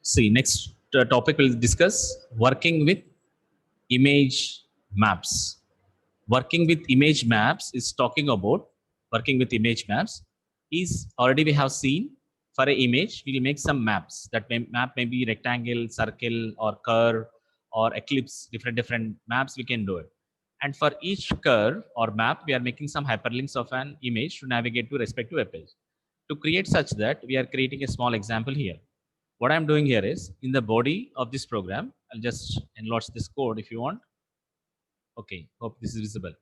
See, next topic we'll discuss working with image maps. Working with image maps is talking about working with image maps is already we have seen for an image we will make some maps. That map may be rectangle, circle, or curve, or ellipse. Different maps we can do it. And for each curve or map, we are making some hyperlinks of an image to navigate to respective web page. To create such that, we are creating a small example here. What I'm doing here is in the body of this program, I'll just enlarge this code if you want. Okay, hope this is visible.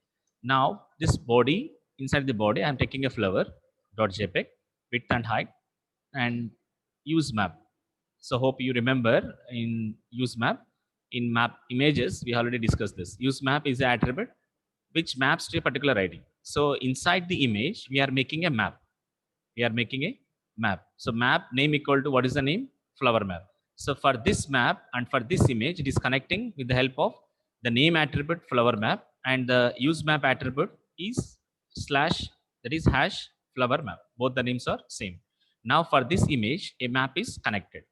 Now, this body, inside the body, I'm taking a flower .jpg, width and height, and use map. So hope you remember in use map, in map images, we already discussed this. Use map is an attribute which maps to a particular ID. So inside the image, we are making a map. We are making a map. So map name equal to what is the name? Flower map. So for this map and for this image, it is connecting with the help of the name attribute flower map, and the use map attribute is slash, that is hash flower map. Both the names are same. Now for this image, a map is connected.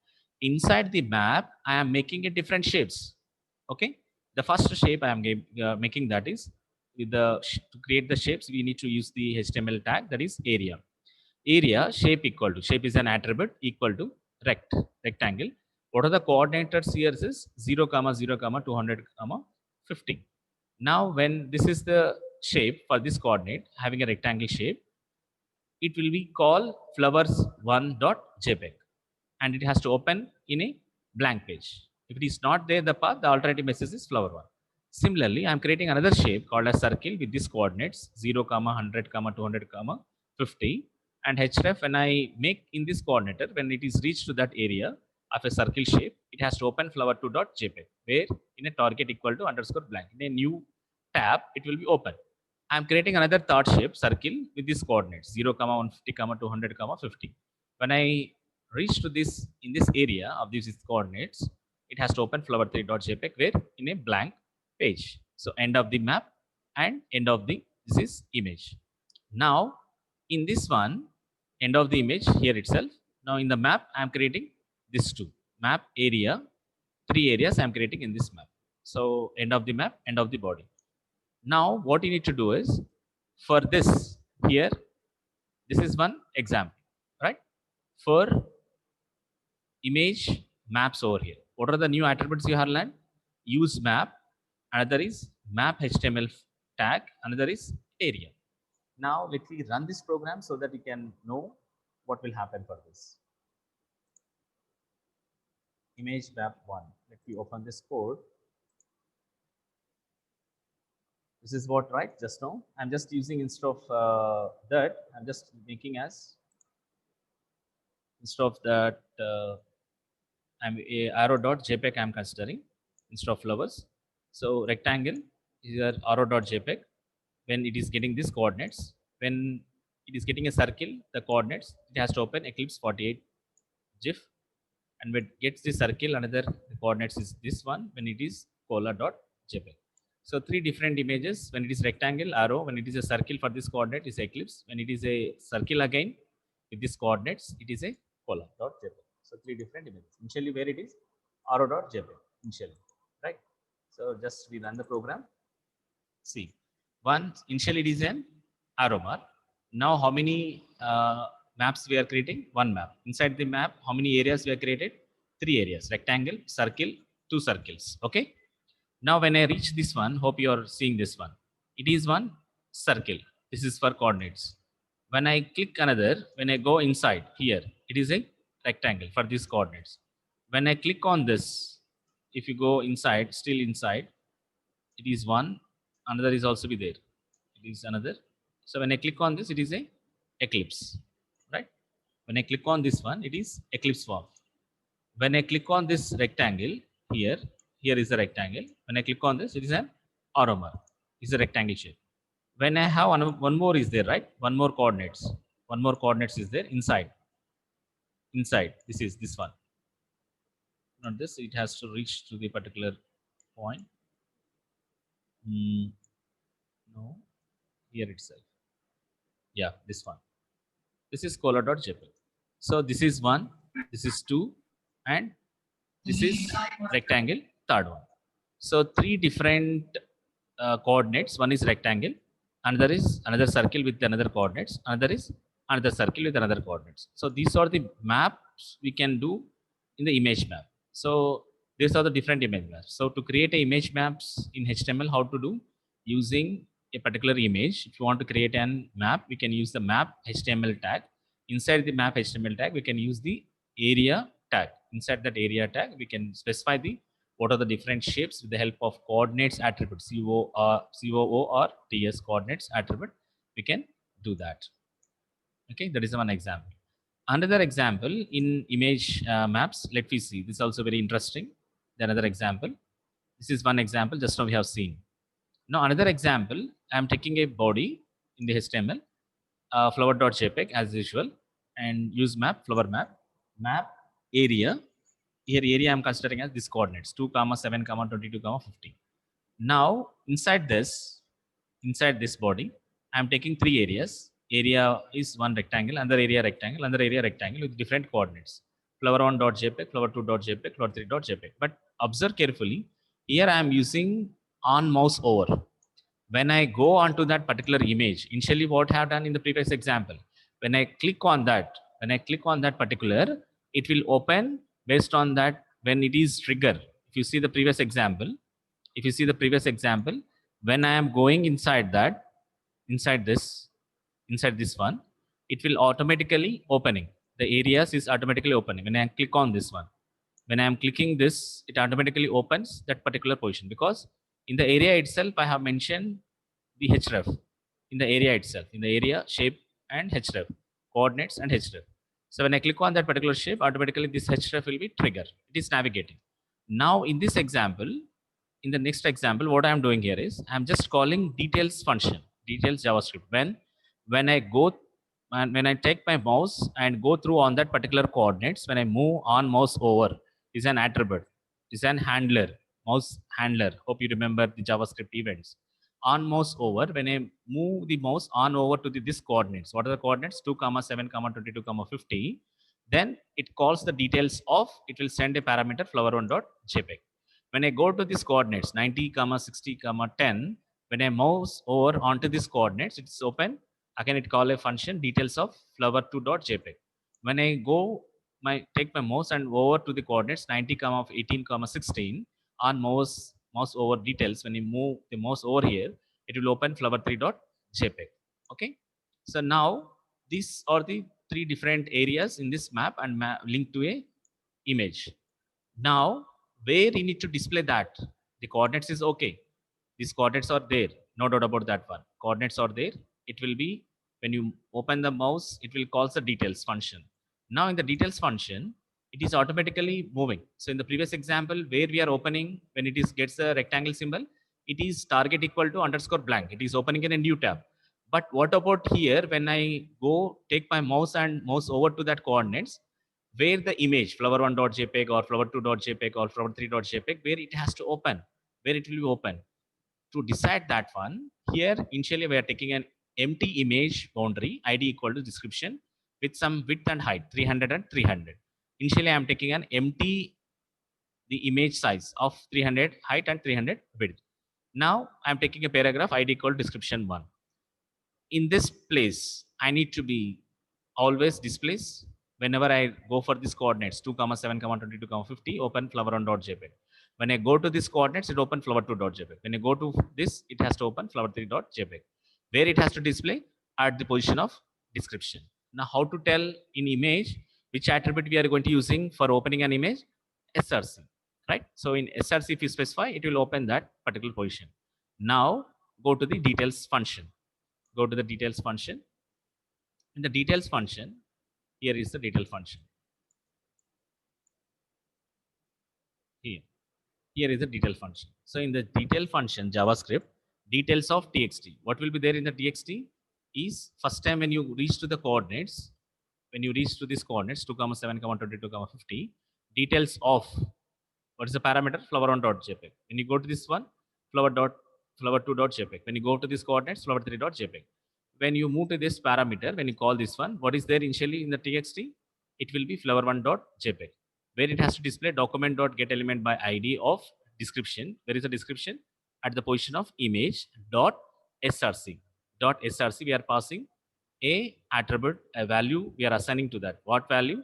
Inside the map, I am making a different shapes. Okay. The first shape I am making, that is with the to create the shapes, we need to use the HTML tag, that is area. Area shape equal to, shape is an attribute equal to rectangle. What are the coordinators here is 0 comma 0 comma 200 comma 50. Now when this is the shape for this coordinate having a rectangle shape, it will be called flowers1.jpg, and it has to open in a blank page. If it is not there, the path, the alternative message is flower1. Similarly, I am creating another shape called a circle with these coordinates 0 comma 100 comma 200 comma 50, and href, when I make in this coordinator, when it is reached to that area of a circle shape, it has to open flower2.jpg, where in a target equal to underscore blank. In a new tab, it will be open. I am creating another third shape circle with these coordinates 0 comma 150 comma 200 comma 50. When I reach to this in this area of these coordinates, it has to open flower3.jpg, where in a blank page. So end of the map and end of the this is image. Now in this one, end of the image here itself. Now in the map, I am creating this two map area, three areas I am creating in this map. So end of the map, end of the body. Now what you need to do is for this here, this is one example, right? For image maps over here, what are the new attributes you have learned? Use map, another is map HTML tag, another is area. Now let me run this program so that you can know what will happen for this. Image map 1. Let me open this code. This is what, right? Just now I'm just using instead of that, I'm just making as instead of that I'm a arrow.jpg I'm considering instead of flowers. So rectangle is a arrow.jpg. When it is getting these coordinates, when it is getting a circle, the coordinates, it has to open Eclipse 48 GIF, and when it gets the circle, another the coordinates is this one when it is cola.jpg. So three different images. When it is rectangle, arrow. When it is a circle, for this coordinate is Eclipse. When it is a circle again with these coordinates, it is a cola.jpg. So three different images. Initially where it is arrow.jpg initially, right? So just we run the program. See, one initially it is an arrow mark. Now how many maps we are creating? One map. Inside the map, how many areas we are created? Three areas: rectangle, circle, two circles. Okay. Now when I reach this one, hope you are seeing this one. It is one circle. This is for coordinates. When I click another, when I go inside here, it is a rectangle for these coordinates. When I click on this, if you go inside, still inside, it is one, another is also be there. It is another. So when I click on this, it is a eclipse, right? When I click on this one, it is eclipse form. When I click on this rectangle here, here is a rectangle. When I click on this, it is an armor. It's a rectangle shape. When I have one more is there, right? One more coordinates. One more coordinates is there inside. Inside, this is this one. Not this. It has to reach to the particular point. No, here itself. Yeah, this one. This is cola.jpg. So this is one, this is two, and This is rectangle, third one. So three different coordinates. One is rectangle, another is another circle with another coordinates, another is another circle with another coordinates. So these are the maps we can do in the image map. So these are the different image maps. So to create a image maps in HTML, how to do? Using a particular image. If you want to create an map, we can use the map HTML tag. Inside the map HTML tag, we can use the area tag. Inside that area tag, we can specify the what are the different shapes with the help of coordinates attribute, COO or TS coordinates attribute. We can do that. Okay, that is one example. Another example in image maps, let me see. This is also very interesting. Another example. This is one example just now we have seen. Now another example, I am taking a body in the HTML, flower.jpg as usual, and use map, flower map area. Here area I am considering as this coordinates 2, 7, 22, 50. Now inside this body, I am taking three areas. Area is one rectangle, another area rectangle with different coordinates. Flower1.jpg, flower2.jpg, flower3.jpg. But observe carefully. Here I am using on mouse over. When I go onto that particular image, initially what I have done in the previous example, when I click on that particular, it will open based on that when it is trigger. If you see the previous example, when I am going inside this one, it will automatically opening. The areas is automatically opening. When I click on this one, when I am clicking this, it automatically opens that particular position because in the area itself, I have mentioned the href in the area itself, in the area shape and href, coordinates and href. So when I click on that particular shape, automatically this href will be triggered. It is navigating. Now in this example, in the next example, what I am doing here is I am just calling details function, details JavaScript. When I go and when I take my mouse and go through on that particular coordinates, when I move on mouse over, is an attribute, is an handler, mouse handler. Hope you remember the JavaScript events. On mouse over, when I move the mouse on over to this coordinates, what are the coordinates? 2, 7, 22, 50. Then it calls the details of, it will send a parameter flower1.jpg. When I go to these coordinates 90, 60, 10, when I mouse over onto these coordinates, it's open. Again, it call a function details of flower2.jpg. When I go take my mouse and over to the coordinates 90, 18, 16 on mouse over details. When you move the mouse over here, it will open flower3.jpg. Okay. So now these are the three different areas in this map and linked to a image. Now where you need to display that, the coordinates is okay. These coordinates are there, no doubt about that one. Coordinates are there. It will be when you open the mouse, it will call the details function. Now in the details function, it is automatically moving. So in the previous example where we are opening, when it is gets a rectangle symbol, it is target equal to underscore blank. It is opening in a new tab. But what about here when I go take my mouse and mouse over to that coordinates, where the image flower1.jpg or flower2.jpg or flower3.jpg, where it has to open, where it will be open. To decide that one, here initially we are taking an empty image boundary, id equal to description with some width and height 300 and 300. Initially I am taking an empty the image size of 300 height and 300 width. Now I am taking a paragraph id equal to description 1. In this place, I need to be always displays whenever I go for these coordinates 2, 7, 22, 50, open flower1.jpg. When I go to these coordinates, it open flower2.jpg. When I go to this, it has to open flower3.jpg. Where it has to display at the position of description. Now, how to tell in image which attribute we are going to using for opening an image? SRC, right? So in SRC, if you specify, it will open that particular position. Now go to the details function. Go to the details function. In the details function, here is the detail function. Here is the detail function. So in the detail function JavaScript, details of txt. What will be there in the txt is first time when you reach to the coordinates, when you reach to these coordinates 2, 7, 22, 50, details of what is the parameter flower1.jpg. When you go to this one, flower2.jpg. When you go to this coordinates, flower3.jpg. When you move to this parameter, when you call this one, what is there initially in the txt? It will be flower1.jpg. where it has to display document.getElement by ID of description. There is a description at the position of image dot src. Dot src, we are passing a attribute, a value we are assigning to that. What value?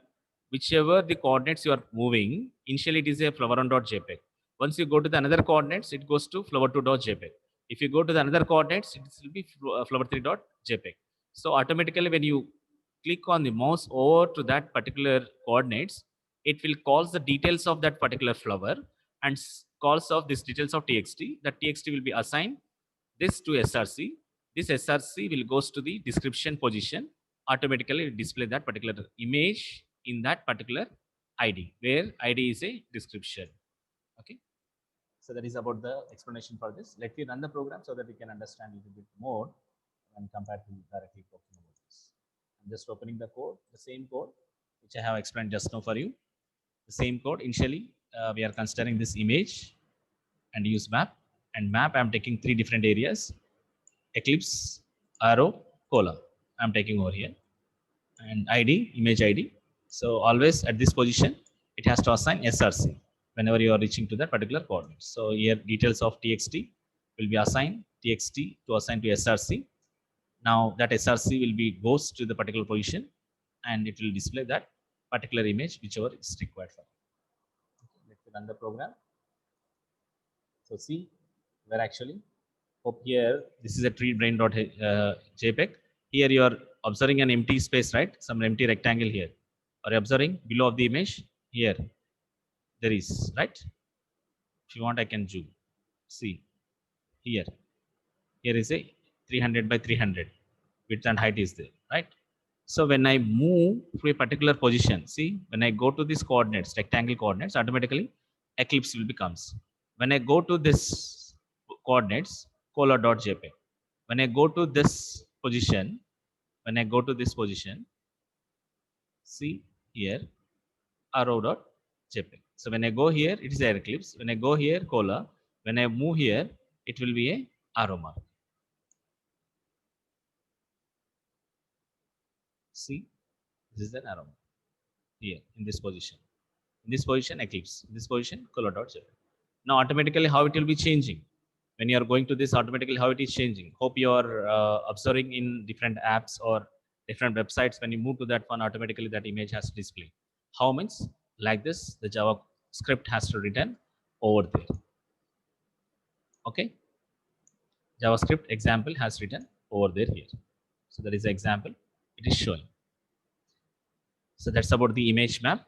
Whichever the coordinates you are moving, initially it is a flower1.jpg. Once you go to the another coordinates, it goes to flower2.jpg. If you go to the another coordinates, it will be flower3.jpg. So automatically when you click on the mouse over to that particular coordinates, it will calls the details of that particular flower and calls of this details of txt. That txt will be assigned this to src. This src will goes to the description position. Automatically it display that particular image in that particular id, where id is a description. Okay, so that is about the explanation for this. Let me run the program so that we can understand a little bit more when compared to directly talking about this. I'm just opening the code, the same code which I have explained just now for you. The same code. Initially, we are considering this image and use map. And map, I'm taking 3 different areas: Eclipse, Arrow, Cola. I'm taking over here. And ID, image ID. So always at this position, it has to assign src whenever you are reaching to that particular coordinate. So here details of txt will be assigned txt to assign to src. Now that src will be goes to the particular position and it will display that particular image whichever is required for. Let's run the program. So see, where actually hope here this is a tree brain.jpg. Here you are observing an empty space, right? Some empty rectangle here. Are you observing below of the image? Here there is, right? If you want, I can zoom. See here. Here is a 300 by 300 width and height is there, right? So when I move to a particular position, see, when I go to these coordinates, rectangle coordinates, automatically eclipse will becomes. When I go to this coordinates, cola.jpg. When I go to this position, see here, arrow.jpg. So when I go here, it is a eclipse. When I go here, cola. When I move here, it will be a arrow mark. See, this is an arrow mark here in this position. In this position, eclipse. In this position, color.jpg. Now automatically how it will be changing. When you are going to this, automatically how it is changing. Hope you are observing in different apps or different websites. When you move to that one, automatically that image has to display. How means like this, the JavaScript has to return over there. Okay, JavaScript example has written over there here. So that is the example it is showing. So that's about the image map.